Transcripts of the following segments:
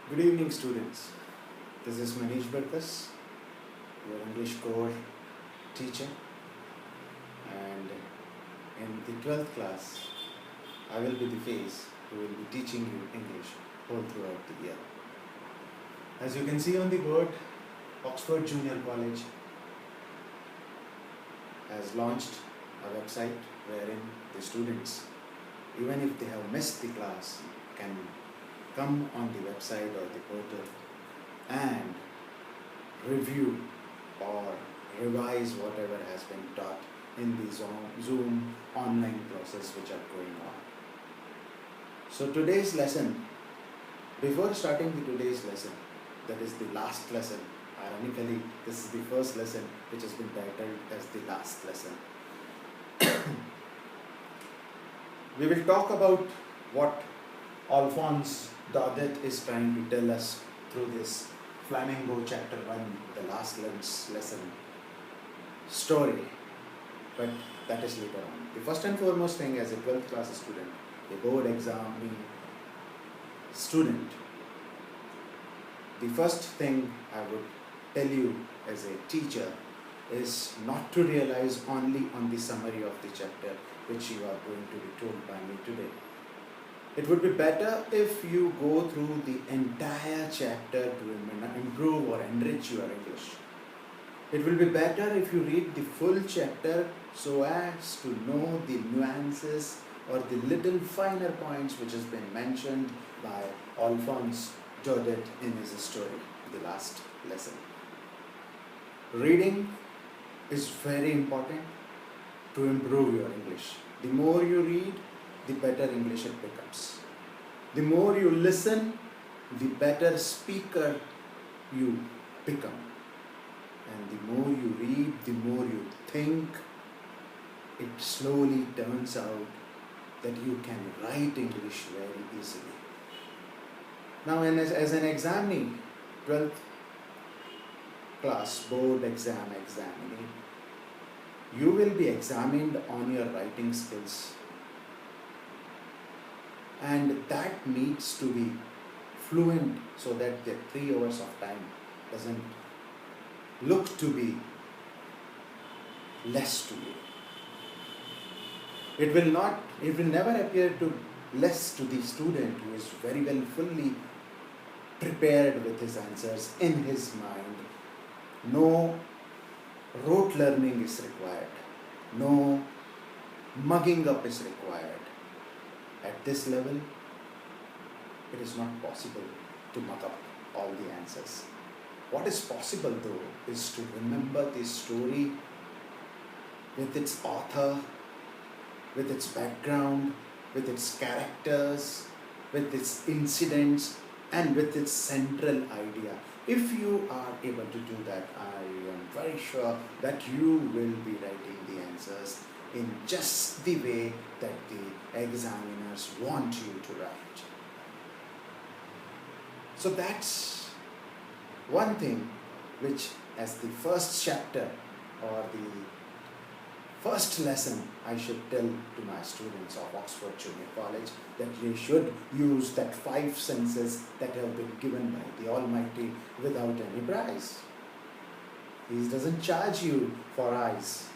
Good evening, students. This is Manish Barkas, your English core teacher, and in the 12th class, I will be the face who will be teaching you English all throughout the year. As you can see on the board, Oxford Junior College has launched a website wherein the students, even if they have missed the class, can come on the website or the portal and review or revise whatever has been taught in the Zoom online process which are going on. So today's lesson, before starting today's lesson, that is the last lesson, ironically this is the first lesson which has been titled as the last lesson. We will talk about what Alphonse Daudet is trying to tell us through this Flamingo chapter 1, the last lesson story, but that is later on. The first and foremost thing, as a 12th class student, a board examining student, the first thing I would tell you as a teacher is not to realize only on the summary of the chapter which you are going to be told by me today. It would be better if you go through the entire chapter to improve or enrich your English. It will be better if you read the full chapter so as to know the nuances or the little finer points which has been mentioned by Alphonse Daudet in his story, the last lesson. Reading is very important to improve your English. The more you read, the better English it becomes. The more you listen, the better speaker you become. And the more you read, the more you think, it slowly turns out that you can write English very easily. Now, as an examinee, 12th class board examinee, you will be examined on your writing skills. And that needs to be fluent so that the 3 hours of time doesn't look to be less to you. It will never appear to less to the student who is very well fully prepared with his answers in his mind. No rote learning is required. No mugging up is required. At this level, it is not possible to mug up all the answers. What is possible though is to remember the story with its author, with its background, with its characters, with its incidents, and with its central idea. If you are able to do that, I am very sure that you will be writing the answers in just the way that the examiners want you to write. So that's one thing which, as the first chapter or the first lesson, I should tell to my students of Oxford Junior College, that they should use that 5 senses that have been given by the Almighty without any price. He doesn't charge you for eyes.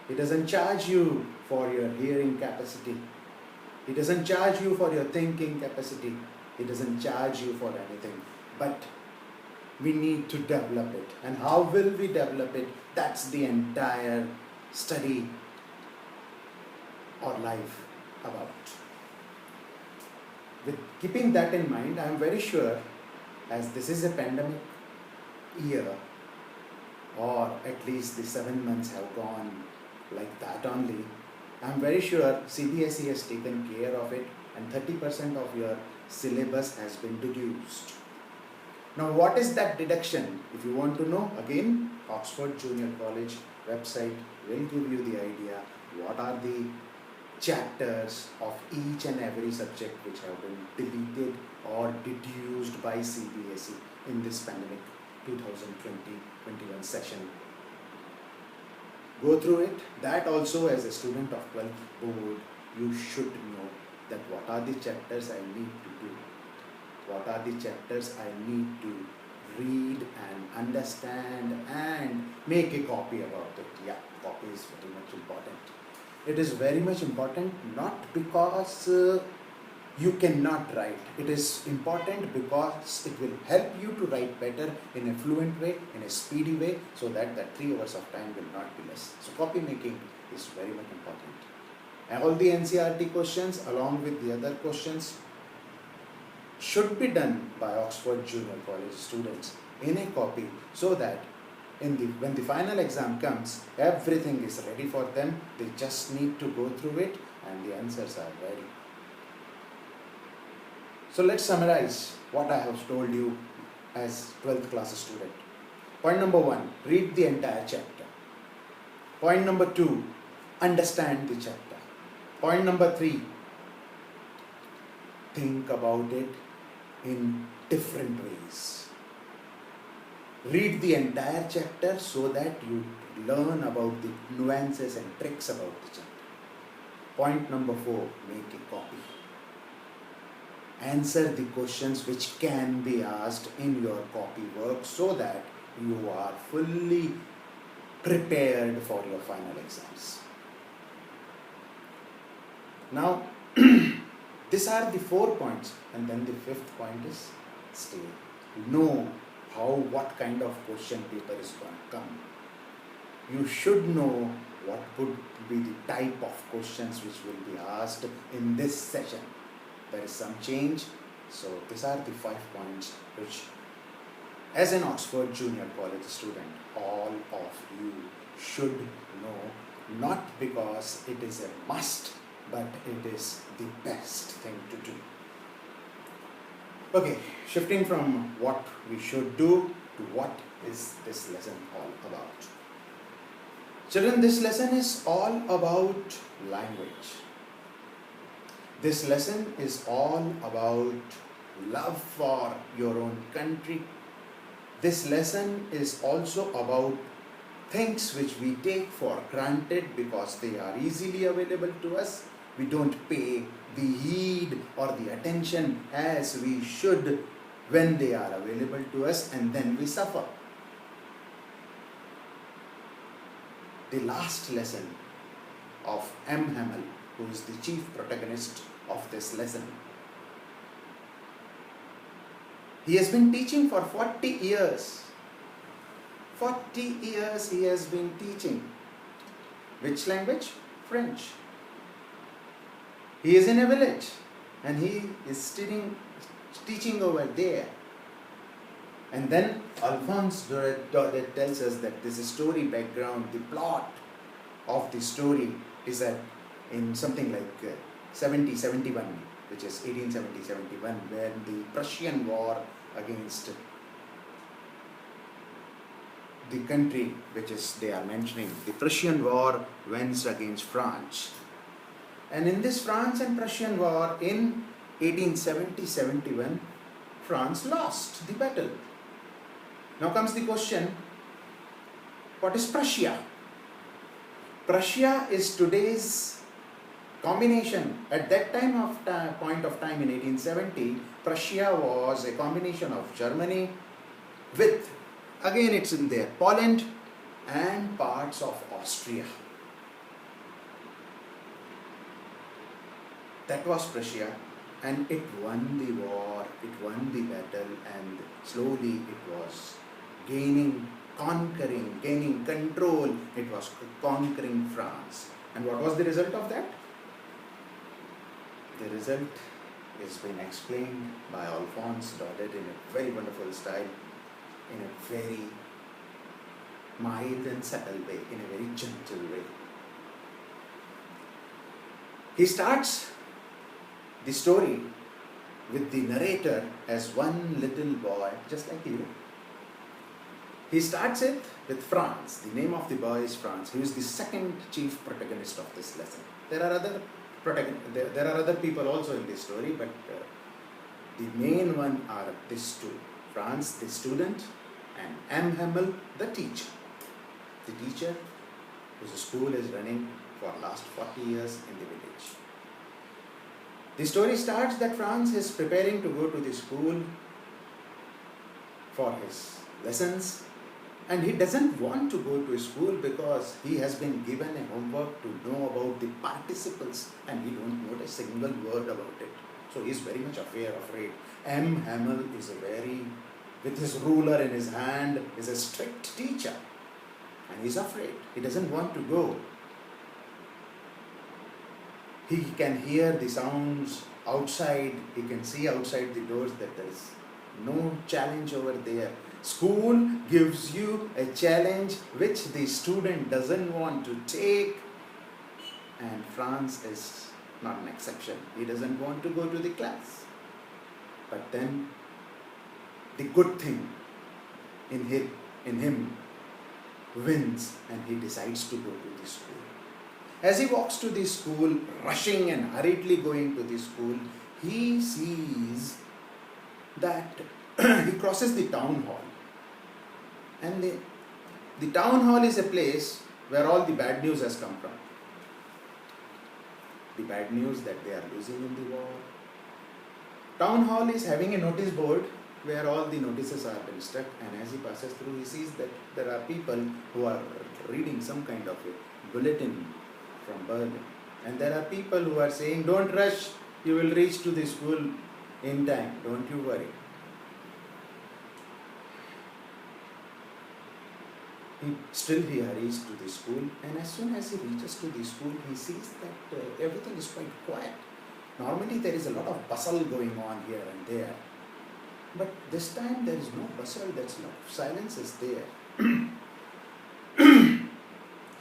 He doesn't charge you for your hearing capacity. He doesn't charge you for your thinking capacity. He doesn't charge you for anything. But we need to develop it. And how will we develop it? That's the entire study or life about. With keeping that in mind, I am very sure, as this is a pandemic year, or at least the 7 months have gone like that only, I am very sure CBSE has taken care of it and 30% of your syllabus has been deduced. Now what is that deduction? If you want to know, again, Oxford Junior College website will give you the idea what are the chapters of each and every subject which have been deleted or deduced by CBSE in this pandemic 2020-21 session. Go through it. That also, as a student of 12th board, you should know that what are the chapters I need to do. what are the chapters I need to read and understand and make a copy about it. Yeah, copy is very much important. It is very much important not because you cannot write. It is important because it will help you to write better in a fluent way, in a speedy way, so that 3 hours of time will not be less. So copy making is very much important. And all the NCERT questions along with the other questions should be done by Oxford Junior College students in a copy, so that when the final exam comes, everything is ready for them. They just need to go through it and the answers are ready. So let's summarize what I have told you as 12th class student. Point number 1, read the entire chapter. Point number 2, understand the chapter. Point number 3, think about it in different ways. Read the entire chapter so that you learn about the nuances and tricks about the chapter. Point number 4, make a copy. Answer the questions which can be asked in your copy work so that you are fully prepared for your final exams. Now, these are the 4 points, and then the 5th point is stay. Know what kind of question paper is going to come. You should know what would be the type of questions which will be asked in this session. There is some change. So these are the 5 points which, as an Oxford Junior College student, all of you should know, not because it is a must, but it is the best thing to do. Okay, shifting from what we should do to what is this lesson all about. Children, this lesson is all about language. This lesson is all about love for your own country. This lesson is also about things which we take for granted because they are easily available to us. We don't pay the heed or the attention as we should when they are available to us, and then we suffer. The last lesson of M. Hamel, who is the chief protagonist of this lesson. He has been teaching for 40 years. 40 years he has been teaching. Which language? French. He is in a village and he is teaching over there. And then Alphonse Daudet tells us that this story background, the plot of the story is that in something like 70-71, which is 1870-71, when the Prussian war against the country which is they are mentioning, the Prussian war wins against France. And in this France and Prussian war in 1870-71, France lost the battle. Now comes the question, what is Prussia? Prussia is today's combination. At that point of time in 1870, Prussia was a combination of Germany with, again it's in there, Poland and parts of Austria. That was Prussia, and it won the war, it won the battle, and slowly it was gaining control. It was conquering France. And what was the result of that? The result is being explained by Alphonse Daudet in a very wonderful style, in a very mild and subtle way, in a very gentle way. He starts the story with the narrator as one little boy, just like you. He starts it with France. The name of the boy is France. He is the second chief protagonist of this lesson. There are other people also in this story, but the main one are these two. France, the student, and M. Hamel, the teacher. The teacher whose school is running for last 40 years in the village. The story starts that Franz is preparing to go to the school for his lessons, and he doesn't want to go to school because he has been given a homework to know about the participles and he don't know a single word about it. So he is very much afraid. M. Hamel is with his ruler in his hand, is a strict teacher, and he's afraid. He doesn't want to go. He can hear the sounds outside, he can see outside the doors that there is no challenge over there. School gives you a challenge which the student doesn't want to take, and Franz is not an exception. He doesn't want to go to the class. But then the good thing in him wins, and he decides to go to the school. As he walks to the school, rushing and hurriedly going to the school, he sees that he crosses the town hall. And the town hall is a place where all the bad news has come from. The bad news that they are losing in the war. Town hall is having a notice board where all the notices are been stuck, and as he passes through, he sees that there are people who are reading some kind of a bulletin from Berlin. And there are people who are saying, don't rush, you will reach to the school in time, don't you worry. He hurries to the school, and as soon as he reaches to the school, he sees that everything is quite quiet. Normally there is a lot of bustle going on here and there, but this time there is no bustle, there's no silence is there.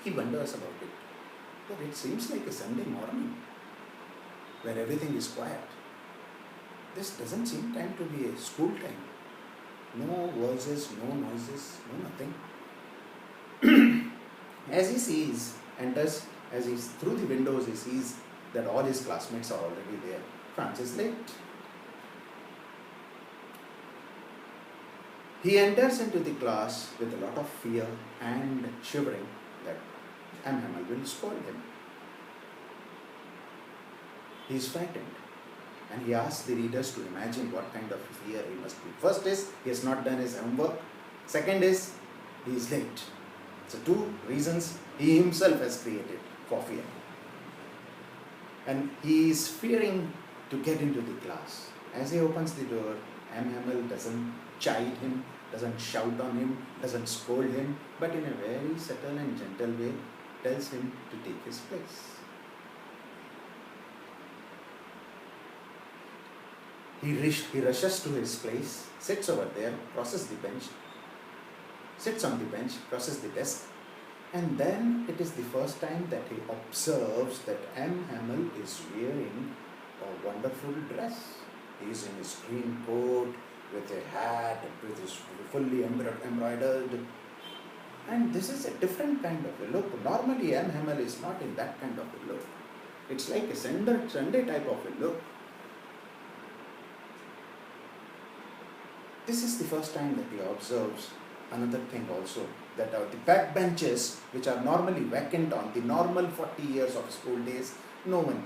He wonders about it. But it seems like a Sunday morning where everything is quiet. This doesn't seem time to be a school time. No voices, no noises, no nothing. As he enters, as he's through the windows, he sees that all his classmates are already there. Franz is late. He enters into the class with a lot of fear and shivering that M. Hamel will scold him. He is frightened, and he asks the readers to imagine what kind of fear he must be. First is, he has not done his homework. Second is, he is late. So two reasons he himself has created for fear. And he is fearing to get into the class. As he opens the door, M. Hamel doesn't chide him, doesn't shout on him, doesn't scold him, but in a very subtle and gentle way tells him to take his place. He rushes to his place, sits over there, crosses the bench, sits on the bench, crosses the desk, and then it is the first time that he observes that M. Hamel is wearing a wonderful dress. He is in his green coat, with a hat, with his fully embroidered. And this is a different kind of a look. Normally M. Hamel is not in that kind of a look. It's like a Sunday type of a look. This is the first time that he observes another thing also, that the back benches, which are normally vacant on the normal 40 years of school days, no one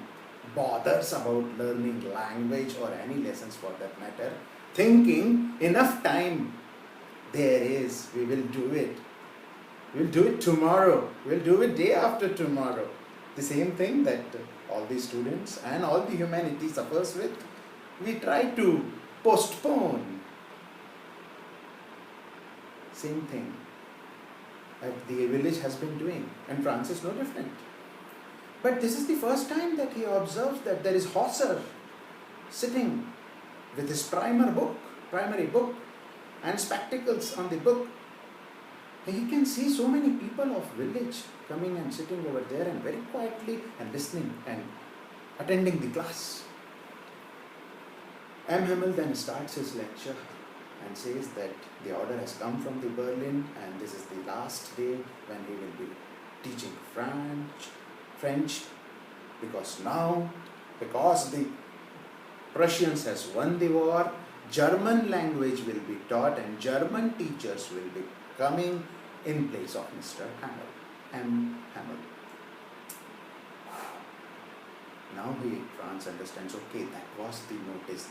bothers about learning language or any lessons for that matter, thinking enough time there is, we will do it. We'll do it tomorrow. We'll do it day after tomorrow. The same thing that all the students and all the humanity suffers with. We try to postpone. Same thing that the village has been doing, and France is no different. But this is the first time that he observes that there is Hauser sitting with his primary book and spectacles on the book. He can see so many people of village coming and sitting over there and very quietly and listening and attending the class. M. Hamel then starts his lecture and says that the order has come from the Berlin, and this is the last day when he will be teaching French, because the Prussians has won the war, German language will be taught and German teachers will be coming in place of Mr. M. Hamel. now Franz understands, okay, that was the notice that